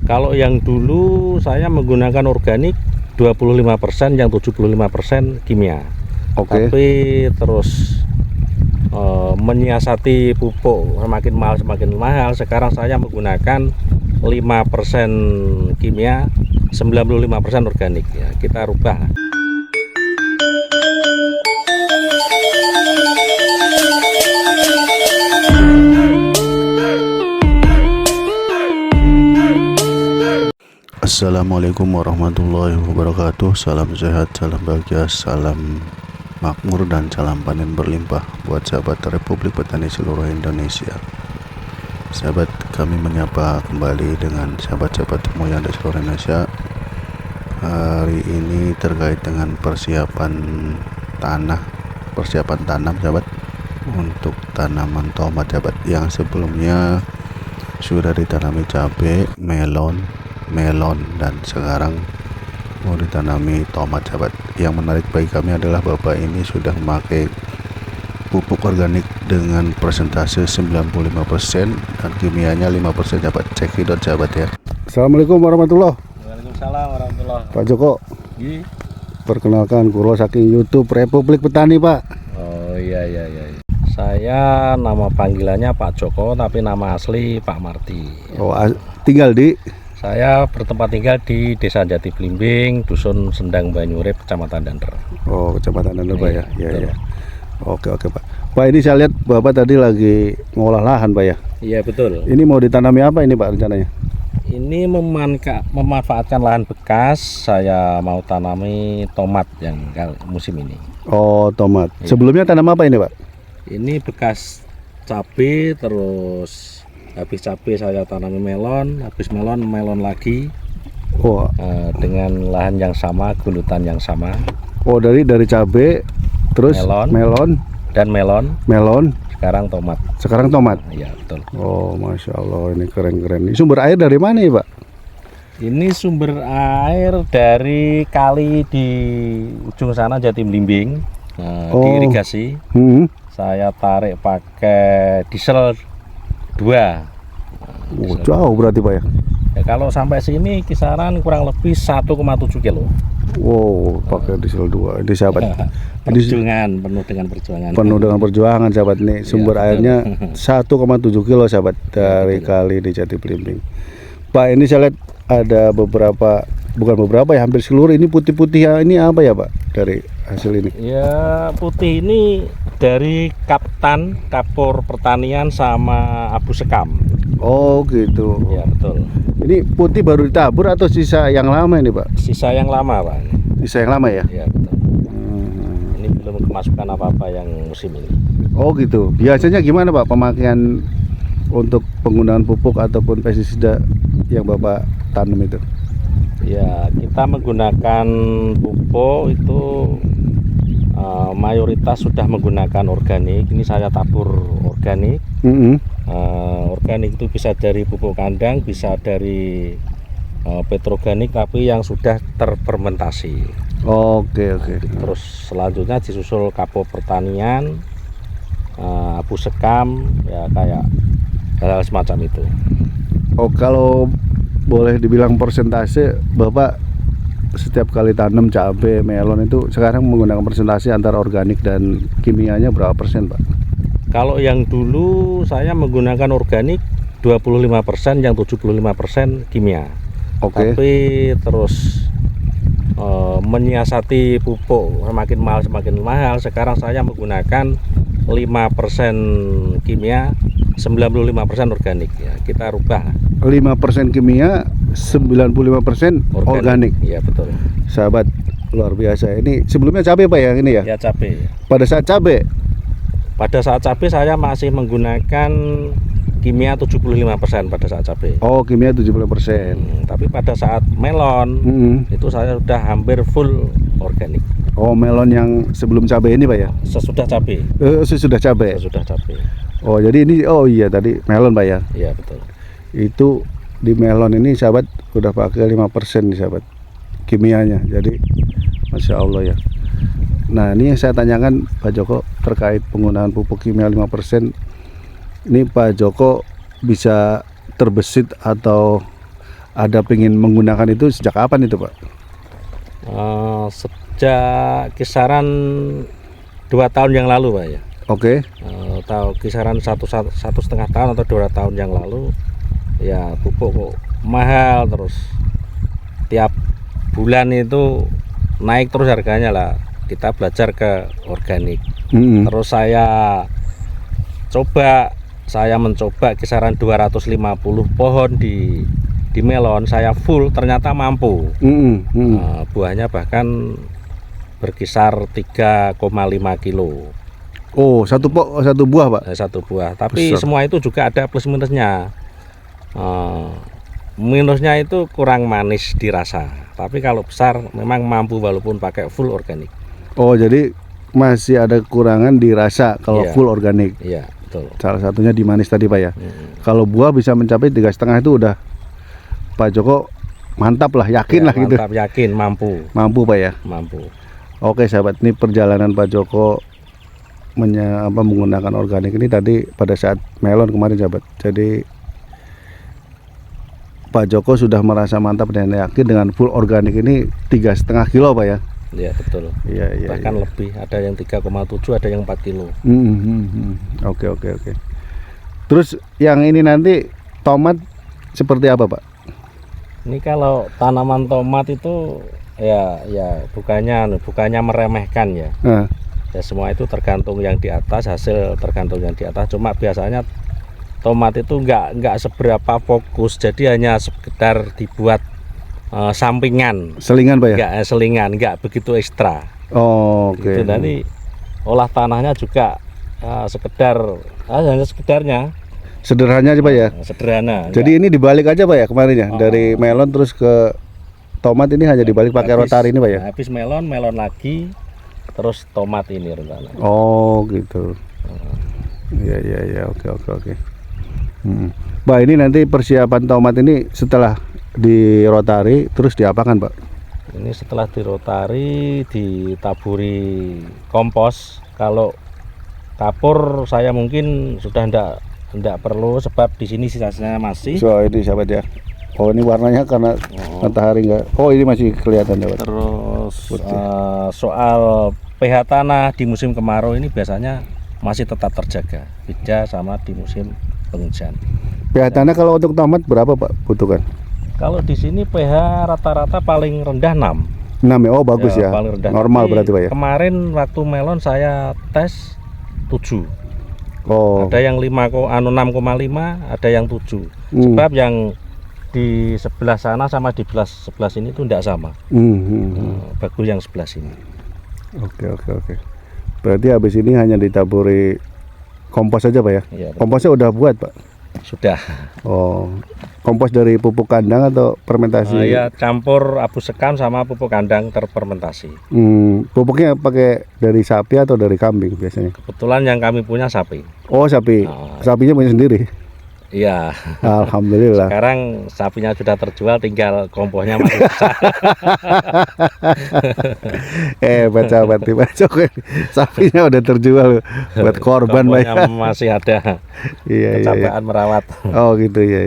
Kalau yang dulu saya menggunakan organik 25%, yang 75% kimia. Oke. Tapi terus menyiasati pupuk semakin mahal. Sekarang saya menggunakan 5% kimia, 95% organik ya. Kita rubah. Assalamualaikum warahmatullahi wabarakatuh. Salam sehat, salam bahagia, salam makmur, dan salam panen berlimpah buat sahabat Republik Petani seluruh Indonesia. Sahabat, kami menyapa kembali dengan sahabat-sahabat semua yang ada di seluruh Indonesia. Hari ini terkait dengan persiapan tanam sahabat, untuk tanaman tomat sahabat, yang sebelumnya sudah ditanami cabai, melon, dan sekarang mau ditanami tomat sahabat. Yang menarik bagi kami adalah bapak ini sudah memakai pupuk organik dengan persentase 95% dan kimianya 5% sahabat. Cekidot sahabat ya. Assalamualaikum warahmatullahi. Waalaikumsalam warahmatullahi. Pak Joko, Iya. perkenalkan kulo saking YouTube Republik Petani Pak. Oh iya. Saya nama panggilannya Pak Joko, tapi nama asli Pak Marti. Oh, tinggal di Saya bertempat tinggal di Desa Jati Blimbing, Dusun Sendang Banyurip, Kecamatan Dander. Oh, Kecamatan Dander Pak ya. Iya. Oke Pak. Pak, ini saya lihat Bapak tadi lagi ngolah lahan Pak ya. Iya betul. Ini mau ditanami apa ini Pak rencananya? Ini memanfaatkan lahan bekas. Saya mau tanami tomat yang musim ini. Oh, tomat. Iya. Sebelumnya tanam apa ini Pak? Ini bekas cabai, terus habis cabai saya tanami melon, habis melon lagi. Oh, Dengan lahan yang sama, gundutan yang sama. oh dari cabai, terus melon, sekarang tomat. sekarang tomat. Iya betul. Oh, masya Allah, ini keren. Ini sumber air dari mana ya Pak? Ini sumber air dari kali di ujung sana Jati Blimbing, diirigasi. Saya tarik pakai diesel 2. Oh, jauh berarti Pak ya. Ya, kalau sampai sini kisaran kurang lebih 1,7 kilo. Wow, pakai diesel 2. Ini sahabat. Perjuangan, penuh dengan perjuangan. Penuh dengan perjuangan sahabat nih. Sumber airnya 1,7 kilo sahabat dari kali di Jati Blimbing. Pak, ini saya lihat ada hampir seluruh ini putih-putih ya. Ini apa ya Pak dari hasil ini? Ya, putih ini dari Kapur Pertanian sama Abu Sekam. Oh gitu. Ya betul. Ini putih baru ditabur atau sisa yang lama ini Pak? Sisa yang lama Pak. Sisa yang lama ya? Ya betul. Ini belum kemasukan apa-apa yang musim ini. Oh gitu. Biasanya gimana Pak pemakaian untuk penggunaan pupuk ataupun pestisida yang Bapak tanam itu? Ya, kita menggunakan pupuk itu mayoritas sudah menggunakan organik. Ini saya tabur organik. Organik itu bisa dari pupuk kandang, bisa dari petroorganik, tapi yang sudah terfermentasi. Oke. Terus selanjutnya disusul Kapur Pertanian, Abu Sekam, ya kayak hal semacam itu. Oh, kalau boleh dibilang persentase Bapak setiap kali tanam cabai, melon itu sekarang menggunakan persentase antara organik dan kimianya berapa persen Pak? Kalau yang dulu saya menggunakan organik 25%, yang 75% kimia. Oke. Tapi terus menyiasati pupuk semakin mahal. Sekarang saya menggunakan 5% kimia, 95% organik ya. Kita rubah. 5% kimia, 95% organik. Iya betul. Sahabat, luar biasa. Ini sebelumnya cabai Pak ya ini ya? Ya cabai. Pada saat cabai saya masih menggunakan kimia 75% pada saat cabai. Oh, kimia 75%. Tapi pada saat melon itu saya sudah hampir full organik. Oh, melon yang sebelum cabai ini Pak ya? Sesudah cabai. Sesudah cabai. Oh, jadi ini tadi melon Pak ya? Iya betul. Itu di melon ini sahabat udah pakai 5% nih sahabat kimianya. Jadi masya Allah ya. Nah, ini yang saya tanyakan Pak Joko terkait penggunaan pupuk kimia 5%. Ini Pak Joko bisa terbesit atau ada pengen menggunakan itu sejak kapan itu Pak? Sejak kisaran 2 tahun yang lalu Pak ya. Oke. Tahu kisaran satu setengah tahun atau 2 tahun yang lalu ya, pupuk kok mahal terus, tiap bulan itu naik terus harganya lah. Kita belajar ke organik. Terus saya mencoba kisaran 250 pohon di melon, saya full, ternyata mampu. Buahnya bahkan berkisar 3,5 kilo. Oh, satu buah Pak? Satu buah, tapi besar. semua itu juga ada plus minusnya. Minusnya itu kurang manis dirasa, tapi kalau besar memang mampu walaupun pakai full organik. Oh, jadi masih ada kekurangan dirasa kalau full organik. Iya, betul. Salah satunya di manis tadi Pak ya. Kalau buah bisa mencapai 3,5 itu udah Pak Joko mantap lah, yakin lah gitu. Mantap, yakin, mampu. Mampu Pak ya. Mampu. Oke sahabat, ini perjalanan Pak Joko menggunakan organik ini tadi pada saat melon kemarin sahabat. Jadi Pak Joko sudah merasa mantap dan yakin dengan full organik ini 3,5 kilo Pak ya. Iya betul. Iya. Bahkan lebih, ada yang 3,7, ada yang 4 kilo. Oke. Terus yang ini nanti tomat seperti apa Pak? Ini kalau tanaman tomat itu ya bukannya meremehkan ya. Ya semua itu tergantung yang di atas, hasil tergantung yang di atas. Cuma biasanya tomat itu nggak seberapa fokus, jadi hanya sekedar dibuat sampingan, selingan Pak ya? Nggak selingan, nggak begitu ekstra. Oke. Gitu. Nanti olah tanahnya juga sekedar hanya sekedarnya. Sederhana aja Pak ya? Sederhana. Jadi ini dibalik aja Pak ya kemarin ya? Dari melon terus ke tomat ini hanya dibalik pakai rotari ini Pak ya? Habis melon lagi, terus tomat ini rencana. Oh gitu. Iya. Oke. Pak, ini nanti persiapan tomat ini setelah di rotari terus diapakan Pak? Ini setelah di rotari ditaburi kompos. Kalau kapur saya mungkin sudah enggak perlu, sebab di sini sisanya masih. So ini sahabat ya. Oh ini warnanya karena matahari enggak. Oh ini masih kelihatan ya Pak. Terus soal pH tanah di musim kemarau ini biasanya masih tetap terjaga, beda sama di musim penghujan. pH tanah kalau untuk tomat berapa Pak butuhkan? Kalau di sini pH rata-rata paling rendah 6. 6 ya, oh bagus ya. Paling rendah. Normal berarti Pak ya. Kemarin waktu melon saya tes 7. Oh. Ada yang 6,5, ada yang 7. Sebab yang di sebelah sana sama di sebelah sini itu tidak sama. Bagus yang sebelah sini. Oke. Berarti habis ini hanya ditaburi kompos saja Pak ya? Iya, komposnya udah buat Pak? Sudah. Oh, kompos dari pupuk kandang atau fermentasi? Ya campur abu sekam sama pupuk kandang terfermentasi. Pupuknya pakai dari sapi atau dari kambing biasanya? Kebetulan yang kami punya sapi. Oh sapi, sapinya punya sendiri? Iya. Alhamdulillah. Sekarang sapinya sudah terjual, tinggal komposnya masih besar. Sahabat Pak Joko, sapinya udah terjual buat korban Pak. Komposnya masih ada. Iya. Kecapaan merawat. Oh gitu ya.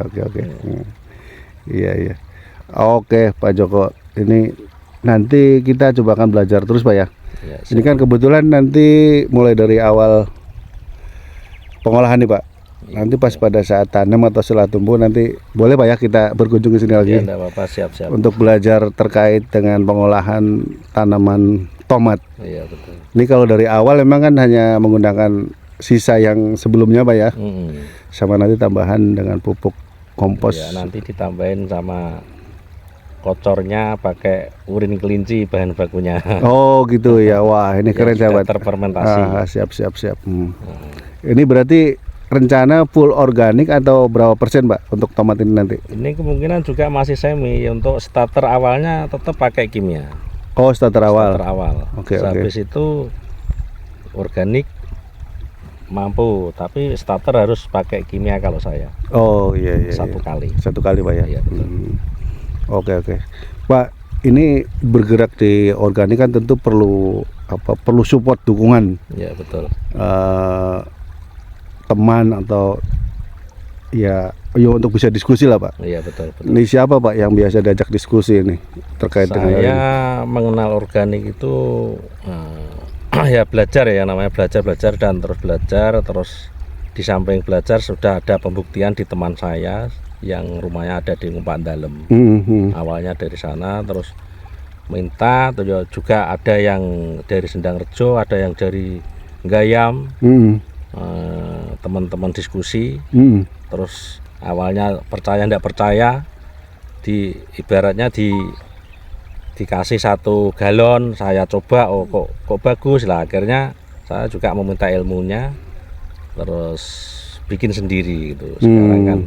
Oke. Iya. Oke Pak Joko, ini nanti kita coba akan belajar terus Pak ya. Ini kan kebetulan nanti mulai dari awal pengolahan nih Pak. Nanti pas pada saat tanam atau setelah tumbuh nanti boleh Pak ya kita berkunjung ke sini lagi. Iya, enggak apa-apa, siap. Untuk belajar terkait dengan pengolahan tanaman tomat. Iya, betul. Ini kalau dari awal memang kan hanya menggunakan sisa yang sebelumnya Pak ya. Sama nanti tambahan dengan pupuk kompos. Ya, nanti ditambahin sama kocornya pakai urin kelinci bahan bakunya. Oh gitu ya. Wah, ini keren sahabat. Terfermentasi. Siap. Ini berarti rencana full organik atau berapa persen Pak untuk tomat ini nanti? Ini kemungkinan juga masih semi. Untuk starter awalnya tetap pakai kimia. Oh starter awal. Oke. Habis itu organik mampu, tapi starter harus pakai kimia kalau saya. Oh iya. Satu kali Pak ya. Iya, betul. Oke. Pak, ini bergerak di organik kan tentu perlu support, dukungan. Iya betul. Teman atau ya ya untuk bisa diskusi lah Pak. Iya betul. Ini siapa Pak yang biasa diajak diskusi ini terkait dengan hal ini? Saya mengenal organik itu ya belajar ya, namanya belajar dan terus belajar, terus di samping belajar sudah ada pembuktian di teman saya yang rumahnya ada di Ngumpan Dalem. Awalnya dari sana, terus minta, terus juga ada yang dari Sendang Rejo, ada yang dari Gayam. Teman-teman diskusi, terus awalnya percaya tidak percaya, ibaratnya dikasih 1 galon, saya coba, oh kok bagus lah, akhirnya saya juga meminta ilmunya, terus bikin sendiri gitu. Sekarang kan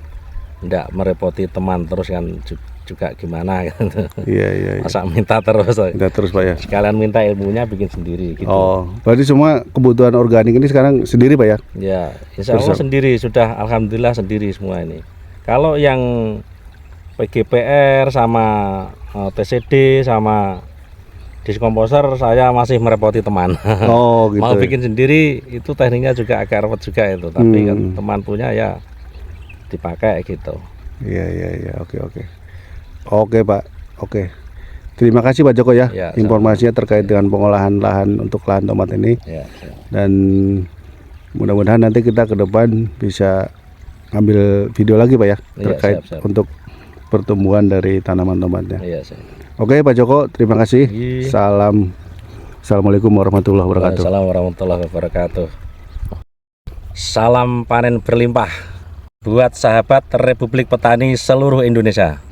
tidak merepoti teman terus kan juga gimana gitu. Iya. Masa minta terus Pak ya. Sekalian minta ilmunya bikin sendiri gitu. Oh, berarti semua kebutuhan organik ini sekarang sendiri Pak ya? Ya, insya Allah sendiri, sudah alhamdulillah sendiri semua ini. Kalau yang PGPR sama TCD sama diskomposer saya masih merepoti teman. Oh gitu. Mau bikin sendiri itu tekniknya juga agak repot juga itu, tapi kan teman punya ya dipakai gitu. Iya, oke Pak, oke. Terima kasih Pak Joko ya, informasinya terkait dengan pengolahan lahan untuk lahan tomat ini. Dan mudah-mudahan nanti kita ke depan bisa ambil video lagi Pak ya, terkait untuk pertumbuhan dari tanaman tomatnya. Oke Pak Joko, terima kasih. Assalamualaikum warahmatullahi wabarakatuh. Assalamualaikum warahmatullahi wabarakatuh. Salam panen berlimpah buat sahabat Republik Petani seluruh Indonesia.